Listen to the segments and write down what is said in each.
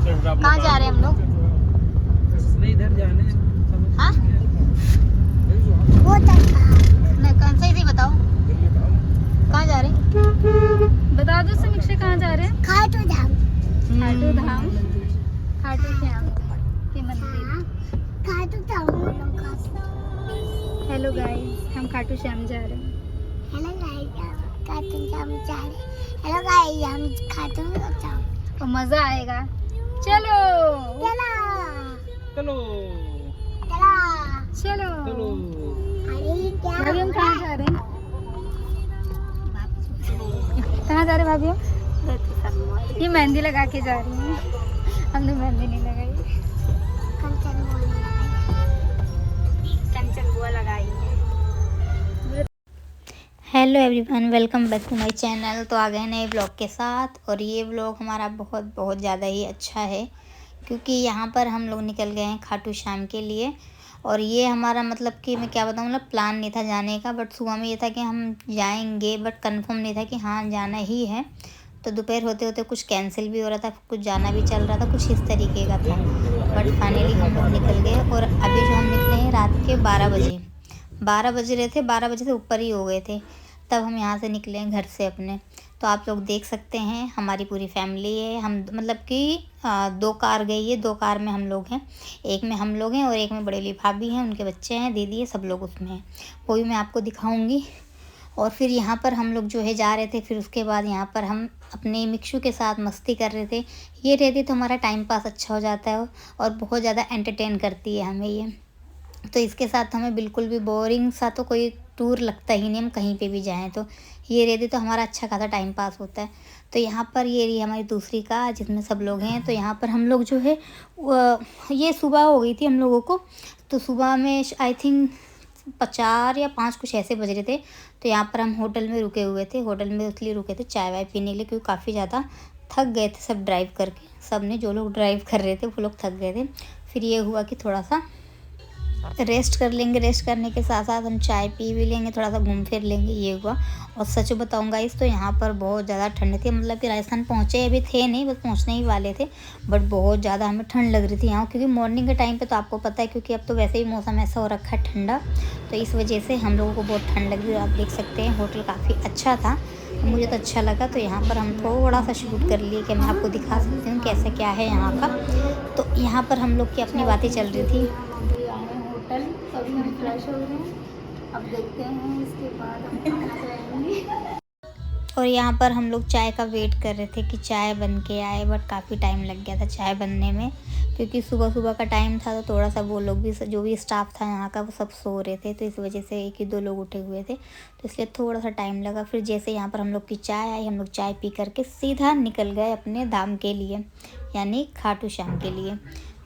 कहाँ जा रहे हैं हम लोग? इधर जाने। हाँ नहीं, कौन सा ही बताओ, कहाँ जा रहे हैं? बता दो समीक्षा, कहाँ जा रहे हैं? खाटू धाम। खाटू धाम, खाटू श्याम के मंदिर। खाटू धाम। हेलो गाइस, हम खाटू श्याम जा रहे हैं। हेलो गाइस, खाटू धाम जा रहे हैं। हेलो गाइस, हम खाटू धाम। और मजा आएगा। चलो चलो चलो चलो चलो। चलो। अरे क्या भाभी हम कहाँ जा रहे हैं? कहाँ जा रहे हैं भाभी हम? ये मेहंदी लगा के जा रही हैं। हमने मेहंदी नहीं लगाई, कंचन बुआ लगाई है। Hello everyone, welcome back to my channel. तो आ गए नए ब्लॉग के साथ, और ये ब्लॉग हमारा बहुत ज़्यादा ही अच्छा है, क्योंकि यहाँ पर हम लोग निकल गए हैं खाटू श्याम के लिए। और ये हमारा मतलब कि मैं क्या बताऊँ, मतलब प्लान नहीं था जाने का, बट सुबह में ये था कि हम जाएंगे, बट कंफर्म नहीं था कि हाँ जाना ही है। तो दोपहर होते होते कुछ कैंसिल भी हो रहा था, कुछ जाना भी चल रहा था, कुछ इस तरीके का था। बट फाइनली हम लोग निकल गए, और अभी जो हम निकले हैं रात के 12 बज रहे थे, 12 बजे से ऊपर ही हो गए थे तब हम यहाँ से निकले हैं घर से अपने। तो आप लोग देख सकते हैं हमारी पूरी फैमिली है। हम मतलब कि 2 कार गई है, 2 कार में हम लोग हैं। एक में हम लोग हैं और एक में बड़ेली भाभी हैं, उनके बच्चे हैं, दीदी है, सब लोग उसमें हैं। वो भी मैं आपको दिखाऊंगी। और फिर यहाँ पर हम लोग जो है जा रहे थे, फिर उसके बाद यहाँ पर हम अपने मिक्शू के साथ मस्ती कर रहे थे। ये रहती तो हमारा टाइम पास अच्छा हो जाता है, और बहुत ज़्यादा एंटरटेन करती है हमें ये। तो इसके साथ हमें बिल्कुल भी बोरिंग सा तो कोई टूर लगता ही नहीं, हम कहीं पे भी जाएं तो ये रहती तो हमारा अच्छा खासा टाइम पास होता है। तो यहाँ पर ये रही हमारी दूसरी कार, जिसमें सब लोग हैं। तो यहाँ पर हम लोग जो है ये सुबह हो गई थी हम लोगों को। तो सुबह में आई थिंक 4 या 5 कुछ ऐसे बज रहे थे। तो यहाँ पर हम होटल में रुके हुए थे। होटल में इसलिए रुके थे चाय वाय पीने के लिए, क्योंकि काफ़ी ज़्यादा थक गए थे सब ड्राइव करके। सब ने, जो लोग ड्राइव कर रहे थे वो लोग थक गए थे। फिर ये हुआ कि थोड़ा सा रेस्ट कर लेंगे, रेस्ट करने के साथ साथ हम चाय पी भी लेंगे, थोड़ा सा घूम फिर लेंगे, ये हुआ। और सच बताऊंगा इस, तो यहाँ पर बहुत ज़्यादा ठंड थी। मतलब कि राजस्थान पहुँचे अभी थे नहीं, बस पहुँचने ही वाले थे, बट बहुत ज़्यादा हमें ठंड लग रही थी यहाँ। क्योंकि मॉर्निंग के टाइम पे तो आपको पता है, क्योंकि अब तो वैसे ही मौसम ऐसा हो रखा है ठंडा, तो इस वजह से हम लोगों को बहुत ठंड लग रही है। आप देख सकते हैं होटल काफ़ी अच्छा था, मुझे तो अच्छा लगा। तो यहाँ पर हम थोड़ा सा शूट कर लिए कि मैं आपको दिखा सकती हूँ कैसा क्या है यहाँ का। तो यहाँ पर हम लोग की अपनी बातें चल रही थी। होटल सभी हम फ्रेश हो गए हैं। अब देखते हैं इसके बाद हम कहाँ जाएंगे। और यहाँ पर हम लोग चाय का वेट कर रहे थे कि चाय बन के आए, बट काफ़ी टाइम लग गया था चाय बनने में, क्योंकि सुबह सुबह का टाइम था। तो थोड़ा सा वो लोग भी, जो भी स्टाफ था यहाँ का, वो सब सो रहे थे, तो इस वजह से 1 ही 2 लोग उठे हुए थे, तो इसलिए थोड़ा सा टाइम लगा। फिर जैसे यहाँ पर हम लोग की चाय आई, हम लोग चाय पी करके सीधा निकल गए अपने धाम के लिए, यानी खाटू श्याम के लिए।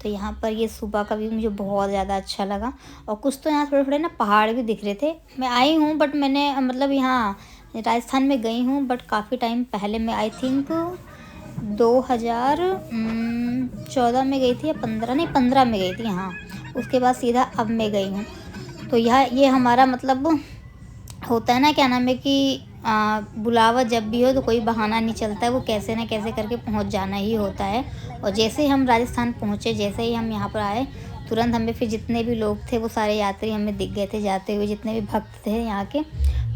तो यहाँ पर ये सुबह का भी मुझे बहुत ज़्यादा अच्छा लगा। और कुछ तो यहाँ थोड़े थोड़े ना पहाड़ भी दिख रहे थे। मैं आई हूँ, बट मैंने मतलब यहाँ राजस्थान में गई हूँ, बट काफ़ी टाइम पहले, मैं आई थिंक 2014 में गई थी, या 15, नहीं 15 में गई थी हाँ। उसके बाद सीधा अब मैं गई हूँ। तो ये हमारा मतलब होता है ना, क्या नाम है कि बुलावा जब भी हो तो कोई बहाना नहीं चलता है, वो कैसे ना कैसे करके पहुंच जाना ही होता है। और जैसे ही हम राजस्थान पहुंचे, जैसे ही हम यहाँ पर आए, तुरंत हमें फिर जितने भी लोग थे वो सारे यात्री हमें दिख गए थे जाते हुए, जितने भी भक्त थे यहाँ के।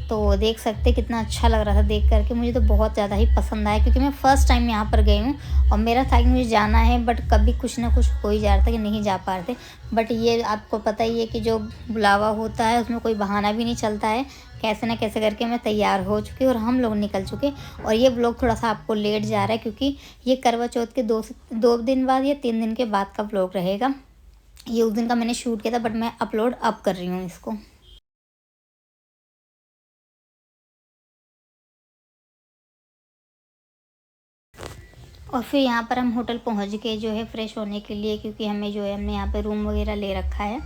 तो देख सकते कितना अच्छा लग रहा था देख करके। मुझे तो बहुत ज़्यादा ही पसंद आया, क्योंकि मैं फ़र्स्ट टाइम यहाँ पर गई हूँ, और मेरा था कि मुझे जाना है, बट कभी कुछ ना कुछ हो ही जा रहा था कि नहीं जा पा रहे थे। बट ये आपको पता ही है कि जो बुलावा होता है उसमें कोई बहाना भी नहीं चलता है, कैसे ना कैसे करके मैं तैयार हो चुकी और हम लोग निकल चुके। और ये ब्लॉग थोड़ा सा आपको लेट जा रहा है, क्योंकि ये करवा चौथ के 2 दिन बाद या 3 दिन के बाद का ब्लॉग रहेगा। ये उस दिन का मैंने शूट किया था, बट मैं अपलोड अब कर रही हूँ इसको। और फिर यहाँ पर हम होटल पहुँच गए जो है फ्रेश होने के लिए, क्योंकि हमें जो है, हमने यहाँ पे रूम वगैरह ले रखा है।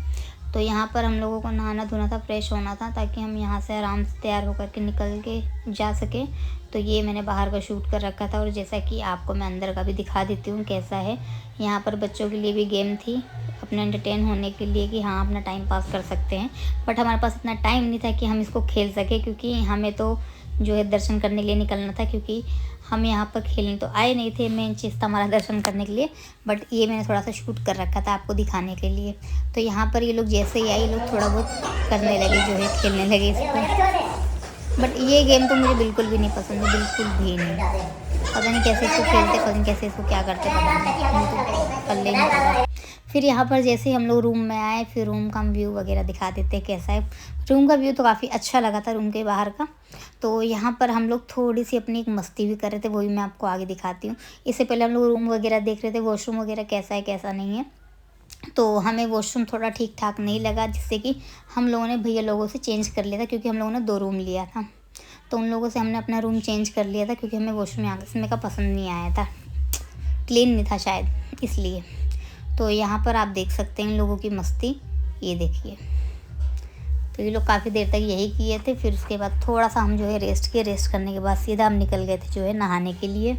तो यहाँ पर हम लोगों को नहाना धोना था, फ्रेश होना था, ताकि हम यहाँ से आराम से तैयार होकर के निकल के जा सके। तो ये मैंने बाहर का शूट कर रखा था, और जैसा कि आपको मैं अंदर का भी दिखा देती हूँ कैसा है। यहाँ पर बच्चों के लिए भी गेम थी, अपने एंटरटेन होने के लिए, कि हाँ अपना टाइम पास कर सकते हैं। बट हमारे पास इतना टाइम नहीं था कि हम इसको खेल सके, क्योंकि हमें तो जो है दर्शन करने के लिए निकलना था, क्योंकि हम यहाँ पर खेलने तो आए नहीं थे, मेन चीज़ था हमारा दर्शन करने के लिए। बट ये मैंने थोड़ा सा शूट कर रखा था आपको दिखाने के लिए। तो यहाँ पर ये लोग जैसे ही आए, ये लोग थोड़ा बहुत करने लगे, जो है खेलने लगे इसको। बट ये गेम तो मुझे बिल्कुल भी नहीं पसंद है, बिल्कुल भी नहीं। पता नहीं कैसे इसको खेलते, पता नहीं कैसे इसको क्या करते, पता नहीं, पल्ले नहीं पता। फिर यहाँ पर जैसे ही हम लोग रूम में आए, फिर रूम का व्यू वगैरह दिखा देते हैं कैसा है। रूम का व्यू तो काफ़ी अच्छा लगा था, रूम के बाहर का। तो यहाँ पर हम लोग थोड़ी सी अपनी एक मस्ती भी कर रहे थे, वो भी मैं आपको आगे दिखाती हूँ। इससे पहले हम लोग रूम वगैरह देख रहे थे, वॉशरूम वगैरह कैसा है कैसा नहीं है। तो हमें वॉशरूम थोड़ा ठीक ठाक नहीं लगा, जिससे कि हम लोगों ने भैया लोगों से चेंज कर लिया था, क्योंकि हम लोगों ने 2 रूम लिया था। तो उन लोगों से हमने अपना रूम चेंज कर लिया था, क्योंकि हमें वॉशरूम यहाँ का पसंद नहीं आया था, क्लीन नहीं था शायद, इसलिए। तो यहाँ पर आप देख सकते हैं इन लोगों की मस्ती, ये देखिए। तो ये लोग काफ़ी देर तक यही किए थे। फिर उसके बाद थोड़ा सा हम जो है रेस्ट किए, रेस्ट करने के बाद सीधा हम निकल गए थे जो है नहाने के लिए।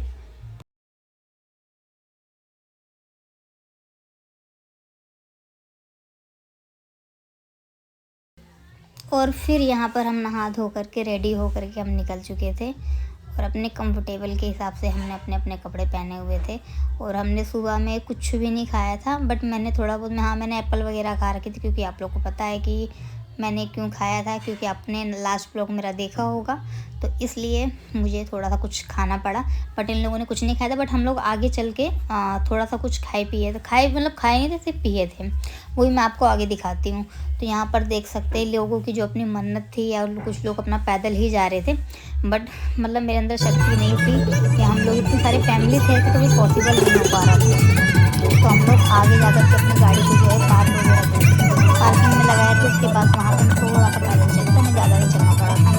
और फिर यहाँ पर हम नहा धो करके रेडी हो करके हम निकल चुके थे, और अपने कंफर्टेबल के हिसाब से हमने अपने अपने कपड़े पहने हुए थे। और हमने सुबह में कुछ भी नहीं खाया था, बट मैंने थोड़ा बहुत, हाँ मैंने एप्पल वगैरह खा रखी थी, क्योंकि आप लोग को पता है कि मैंने क्यों खाया था, क्योंकि आपने लास्ट ब्लॉग मेरा देखा होगा, तो इसलिए मुझे थोड़ा सा कुछ खाना पड़ा। बट इन लोगों ने कुछ नहीं खाया था, बट हम लोग आगे चल के थोड़ा सा कुछ खाए पिए थे, मतलब खाए नहीं थे, सिर्फ पिए थे। वही मैं आपको आगे दिखाती हूँ। तो यहाँ पर देख सकते हैं लोगों की जो अपनी मन्नत थी, या कुछ लोग अपना पैदल ही जा रहे थे। बट मतलब मेरे अंदर शक्ति नहीं थी कि हम लोग इतनी सारी फैमिली थे, तो कभी पॉसिबल नहीं हो पा रहा था। तो हम लोग आगे जाकर के अपनी गाड़ी को जो है पार्किंग में लगाया था। उसके बाद वहाँ पर थोड़ा सा पैदल चलता, हमें ज़्यादा नहीं चलना पड़ा था।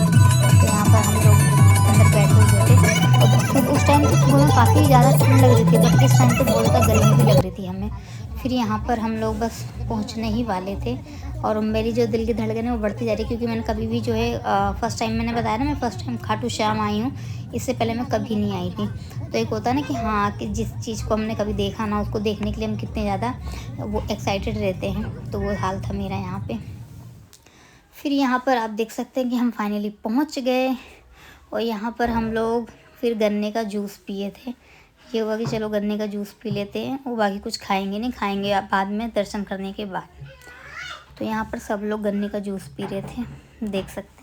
तो यहाँ पर हम लोग अंदर बैठे हुए थे, और उस टाइम तो सुबह में काफ़ी ज़्यादा ठंड लग रही थी, बट इस टाइम तो बहुत ज़्यादा गर्मी भी लग रही थी हमें। फिर यहाँ पर हम लोग बस पहुँचने ही वाले थे, और मेरी जो दिल की धड़कन है वो बढ़ती जा रही है, क्योंकि मैंने कभी भी जो है फर्स्ट टाइम, मैंने बताया ना मैं फर्स्ट टाइम खाटू श्याम आई हूँ, इससे पहले मैं कभी नहीं आई थी। तो एक होता है ना कि हाँ, कि जिस चीज़ को हमने कभी देखा ना, उसको देखने के लिए हम कितने ज़्यादा वो एक्साइटेड रहते हैं। तो वो हाल था मेरा यहाँ पे। फिर यहाँ पर आप देख सकते हैं कि हम फाइनली पहुँच गए, और यहाँ पर हम लोग फिर गन्ने का जूस पिए थे। ये हुआ कि चलो गन्ने का जूस पी लेते हैं, वो बाकी कुछ खाएंगे नहीं, खाएंगे बाद में दर्शन करने के बाद। तो यहाँ पर सब लोग गन्ने का जूस पी रहे थे, देख सकते हैं।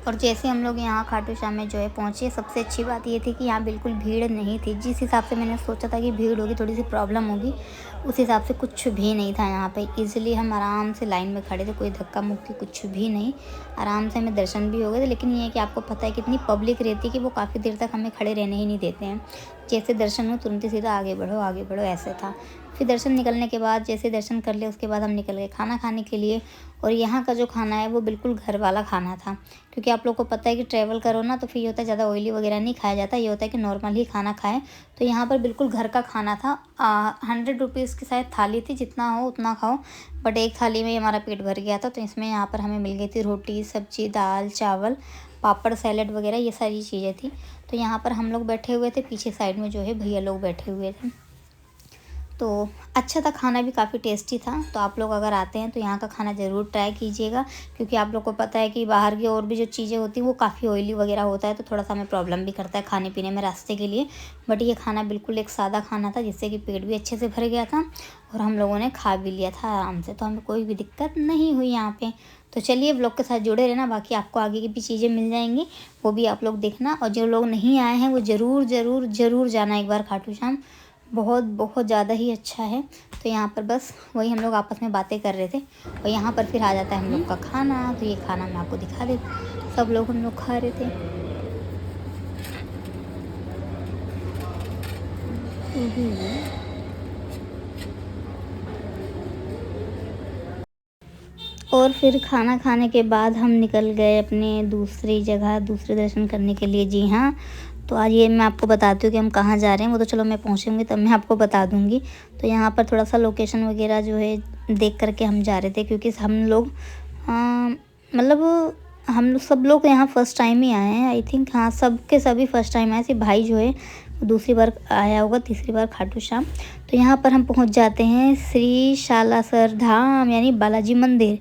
और जैसे हम लोग यहाँ खाटू श्याम में जो है पहुँचे, सबसे अच्छी बात ये थी कि यहाँ बिल्कुल भीड़ नहीं थी। जिस हिसाब से मैंने सोचा था कि भीड़ होगी, थोड़ी सी प्रॉब्लम होगी, उस हिसाब से कुछ भी नहीं था यहाँ पे। इजीली हम आराम से लाइन में खड़े थे, कोई धक्का मुक्की कुछ भी नहीं, आराम से हमें दर्शन भी हो गए थे। लेकिन ये है कि आपको पता है कितनी पब्लिक रहती है कि वो काफ़ी देर तक हमें खड़े रहने ही नहीं देते हैं। जैसे दर्शन हो तुरंत ही सीधा आगे बढ़ो, ऐसे था। फिर दर्शन निकलने के बाद, जैसे दर्शन कर ले, उसके बाद हम निकल गए खाना खाने के लिए। और यहाँ का जो खाना है वो बिल्कुल घर वाला खाना था, क्योंकि आप लोग को पता है कि ट्रैवल करो ना, तो फिर ये होता है ज़्यादा ऑयली वगैरह नहीं खाया जाता, ये होता है कि नॉर्मल ही खाना खाएं। तो यहाँ पर बिल्कुल घर का खाना था। 100 रुपीज़ की शायद थाली थी, जितना हो उतना खाओ, बट एक थाली में हमारा पेट भर गया था। तो इसमें यहाँ पर हमें मिल गई थी रोटी, सब्जी, दाल, चावल, पापड़, सैलेड वगैरह, ये सारी चीज़ें थी। तो यहाँ पर हम लोग बैठे हुए थे, पीछे साइड में जो है भैया लोग बैठे हुए थे। तो अच्छा था, खाना भी काफ़ी टेस्टी था। तो आप लोग अगर आते हैं तो यहाँ का खाना ज़रूर ट्राई कीजिएगा, क्योंकि आप लोग को पता है कि बाहर की और भी जो चीज़ें होती हैं वो काफ़ी ऑयली वगैरह होता है, तो थोड़ा सा हमें प्रॉब्लम भी करता है खाने पीने में रास्ते के लिए। बट ये खाना बिल्कुल एक सादा खाना था, जिससे कि पेट भी अच्छे से भर गया था, और हम लोगों ने खा भी लिया था आराम से, तो हमें कोई भी दिक्कत नहीं हुई यहाँ पर। तो चलिए ब्लॉग के साथ जुड़े रहना, बाकी आपको आगे की भी चीज़ें मिल जाएंगी, वो भी आप लोग देखना। और जो लोग नहीं आए हैं वो ज़रूर जाना एक बार खाटू श्याम, बहुत ज़्यादा ही अच्छा है। तो यहाँ पर बस वही हम लोग आपस में बातें कर रहे थे, और यहाँ पर फिर आ जाता है हम लोग का खाना। तो ये खाना मैं आपको दिखा देती, सब लोग हम लोग खा रहे थे। और फिर खाना खाने के बाद हम निकल गए अपने दूसरी जगह दूसरे दर्शन करने के लिए। जी हाँ, तो आज ये मैं आपको बताती हूँ कि हम कहाँ जा रहे हैं। वो तो चलो मैं पहुँचूँगी तब मैं आपको बता दूँगी। तो यहाँ पर थोड़ा सा लोकेशन वगैरह जो है देख कर के हम जा रहे थे, क्योंकि हम लोग मतलब हम लोग सब लोग यहाँ फ़र्स्ट टाइम ही आए हैं आई थिंक। हाँ, सब के सभी फ़र्स्ट टाइम आए। सिर्फ भाई जो है दूसरी बार आया होगा, तीसरी बार खाटू श्याम। तो यहाँ पर हम पहुँच जाते हैं श्री शालासर धाम यानी बालाजी मंदिर।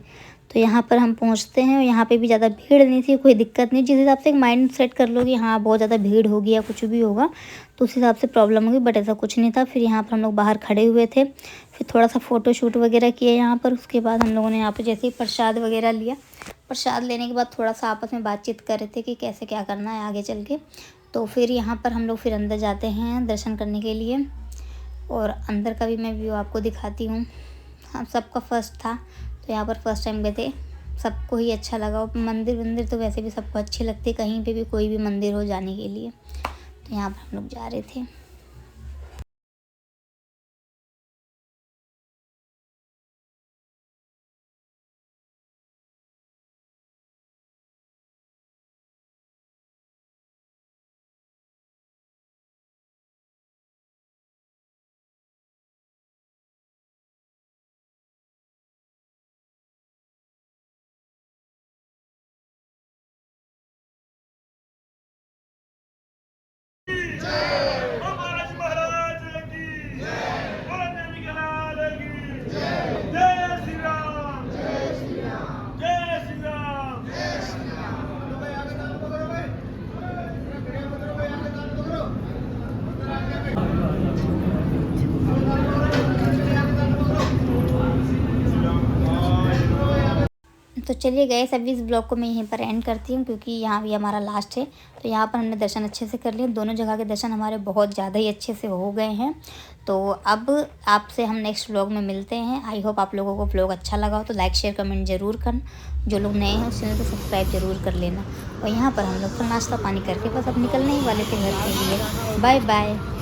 तो यहाँ पर हम पहुँचते हैं और यहाँ पे भी ज़्यादा भीड़ नहीं थी, कोई दिक्कत नहीं। जिस हिसाब से एक माइंड सेट कर लो कि हाँ बहुत ज़्यादा भीड़ होगी या कुछ भी होगा तो उस हिसाब से प्रॉब्लम होगी, बट ऐसा कुछ नहीं था। फिर यहाँ पर हम लोग बाहर खड़े हुए थे, फिर थोड़ा सा फ़ोटो शूट वगैरह किए यहाँ पर। उसके बाद हम लोगों ने यहाँ पर जैसे ही प्रसाद वगैरह लिया, प्रसाद लेने के बाद थोड़ा सा आपस में बातचीत कर रहे थे कि कैसे क्या करना है आगे चल के। तो फिर यहाँ पर हम लोग फिर अंदर जाते हैं दर्शन करने के लिए, और अंदर का भी मैं व्यू आपको दिखाती हूँ। हम सबका फर्स्ट था तो यहाँ पर फर्स्ट टाइम गए थे, सबको ही अच्छा लगा। और मंदिर तो वैसे भी सबको अच्छे लगते, कहीं पे भी कोई भी मंदिर हो जाने के लिए। तो यहाँ पर हम लोग जा रहे थे। महाराज महाराज की बोलो देवी के लाल की जय श्री राम जय श्री राम जय श्री राम जय श्री तो चलिए गए सभी, इस ब्लॉग को मैं यहीं पर एंड करती हूँ क्योंकि यहाँ भी हमारा लास्ट है। तो यहाँ पर हमने दर्शन अच्छे से कर लिए, दोनों जगह के दर्शन हमारे बहुत ज़्यादा ही अच्छे से हो गए हैं। तो अब आपसे हम नेक्स्ट ब्लॉग में मिलते हैं। आई होप आप लोगों को ब्लॉग अच्छा लगा हो तो लाइक शेयर कमेंट ज़रूर करना। जो लोग नए हैं उस चैनल को सब्सक्राइब ज़रूर कर लेना। और यहाँ पर हम लोग नाश्ता पानी करके बस अब निकलने ही वाले थे घर के लिए। Bye bye.